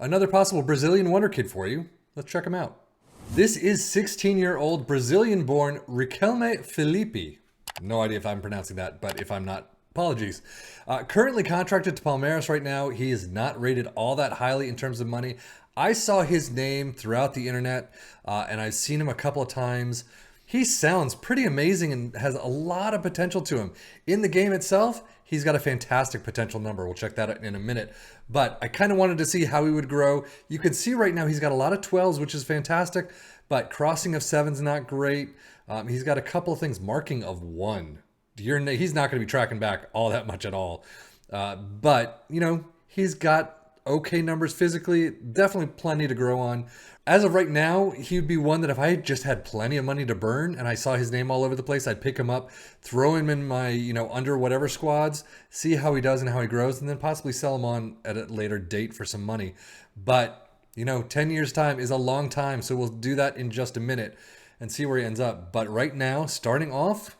Another possible Brazilian wonder kid for you. Let's check him out. This is 16-year-old Brazilian-born Riquelme Fillipi. No idea if I'm pronouncing that, but if I'm not, apologies. Currently contracted to Palmeiras right now. He is not rated all that highly in terms of money. I saw his name throughout the internet, and I've seen him a couple of times. He sounds pretty amazing and has a lot of potential to him. In the game itself, he's got a fantastic potential number. We'll check that out in a minute. But I kind of wanted to see how he would grow. You can see right now he's got a lot of 12s, which is fantastic, but crossing of 7's not great. He's got a couple of things. Marking of 1. He's not going to be tracking back all that much at all. But, he's got okay numbers physically. Definitely plenty to grow on. As of right now, he would be one that if I just had plenty of money to burn and I saw his name all over the place, I'd pick him up, throw him in my, under whatever squads, see how he does and how he grows, and then possibly sell him on at a later date for some money. But, 10 years time is a long time, so we'll do that in just a minute and see where he ends up. But right now, starting off,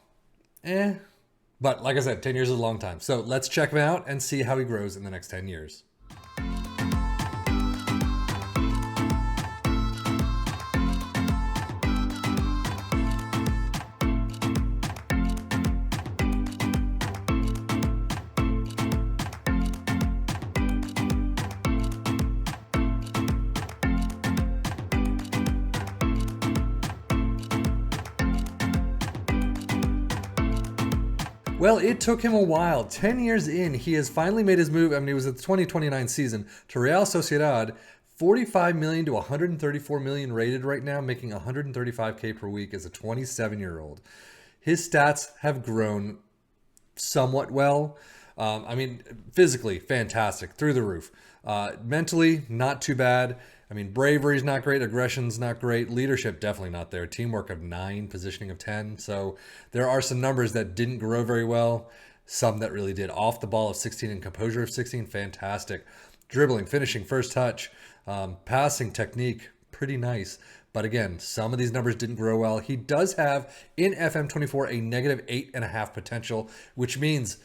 But like I said, 10 years is a long time. So let's check him out and see how he grows in the next 10 years. Well, it took him a while. 10 years in, he has finally made his move. It was at the 2029 season to Real Sociedad. 45 million to 134 million rated right now, making 135K per week as a 27-year-old. His stats have grown somewhat well. Physically, fantastic, through the roof. Mentally, not too bad. Bravery's not great. Aggression's not great. Leadership, definitely not there. Teamwork of 9, positioning of 10. So there are some numbers that didn't grow very well. Some that really did. Off the ball of 16 and composure of 16, fantastic. Dribbling, finishing, first touch, passing technique, pretty nice. But again, some of these numbers didn't grow well. He does have, in FM24, a negative 8.5 potential, which means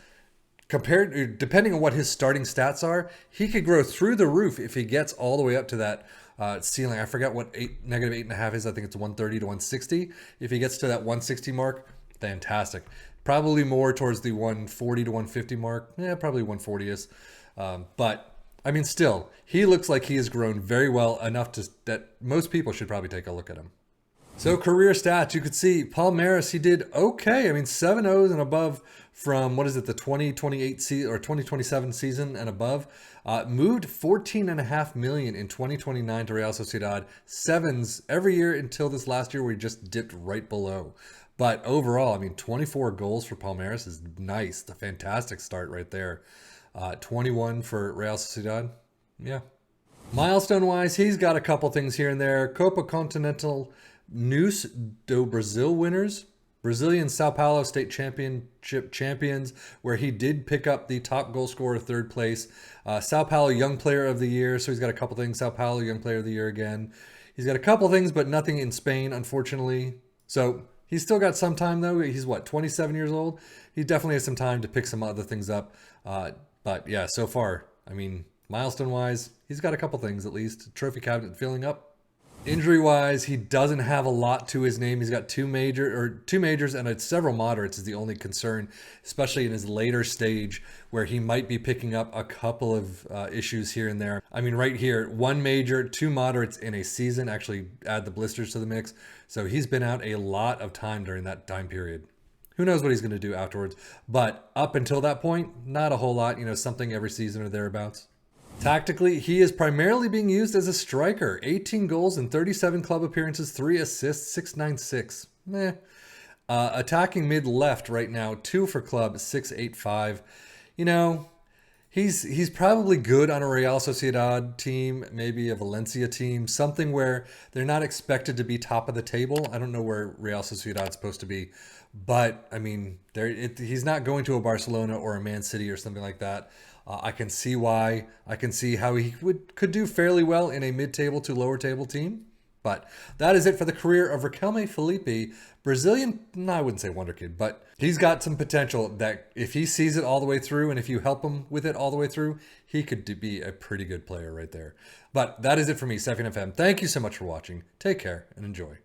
depending on what his starting stats are, he could grow through the roof if he gets all the way up to that ceiling. I forgot what negative 8.5 is. I think it's 130 to 160. If he gets to that 160 mark, fantastic. Probably more towards the 140 to 150 mark. Yeah, probably 140 is. But still, he looks like he has grown very well enough that most people should probably take a look at him. So career stats, you could see Palmeiras, he did okay. 7 O's and above from, the 2028 season or 2027 season and above. Moved 14.5 million in 2029 to Real Sociedad. 7s every year until this last year where he just dipped right below. But overall, 24 goals for Palmeiras is nice. The fantastic start right there. 21 for Real Sociedad. Yeah. Milestone-wise, he's got a couple things here and there. Copa Continental News do Brazil winners, Brazilian Sao Paulo State Championship champions, where he did pick up the top goal scorer, 3rd place. Sao Paulo Young Player of the Year, so he's got a couple things. Sao Paulo Young Player of the Year again. He's got a couple things, but nothing in Spain, unfortunately. So he's still got some time, though. He's 27 years old? He definitely has some time to pick some other things up. But yeah, so far, milestone-wise, he's got a couple things at least. Trophy cabinet filling up. Injury-wise, he doesn't have a lot to his name. He's got two majors and several moderates is the only concern, especially in his later stage where he might be picking up a couple of issues here and there. Right here, 1 major, 2 moderates in a season. Actually, add the blisters to the mix. So he's been out a lot of time during that time period. Who knows what he's going to do afterwards. But up until that point, not a whole lot. Something every season or thereabouts. Tactically, he is primarily being used as a striker. 18 goals and 37 club appearances, 3 assists, 696. Attacking mid-left right now, 2 for club, 685. He's probably good on a Real Sociedad team, maybe a Valencia team, something where they're not expected to be top of the table. I don't know where Real Sociedad is supposed to be, but he's not going to a Barcelona or a Man City or something like that. I can see why. I can see how he could do fairly well in a mid-table to lower table team. But that is it for the career of Riquelme Fillipi. Brazilian, no, I wouldn't say wonder kid, but he's got some potential that if he sees it all the way through and if you help him with it all the way through, he could be a pretty good player right there. But that is it for me, Stefan FM. Thank you so much for watching. Take care and enjoy.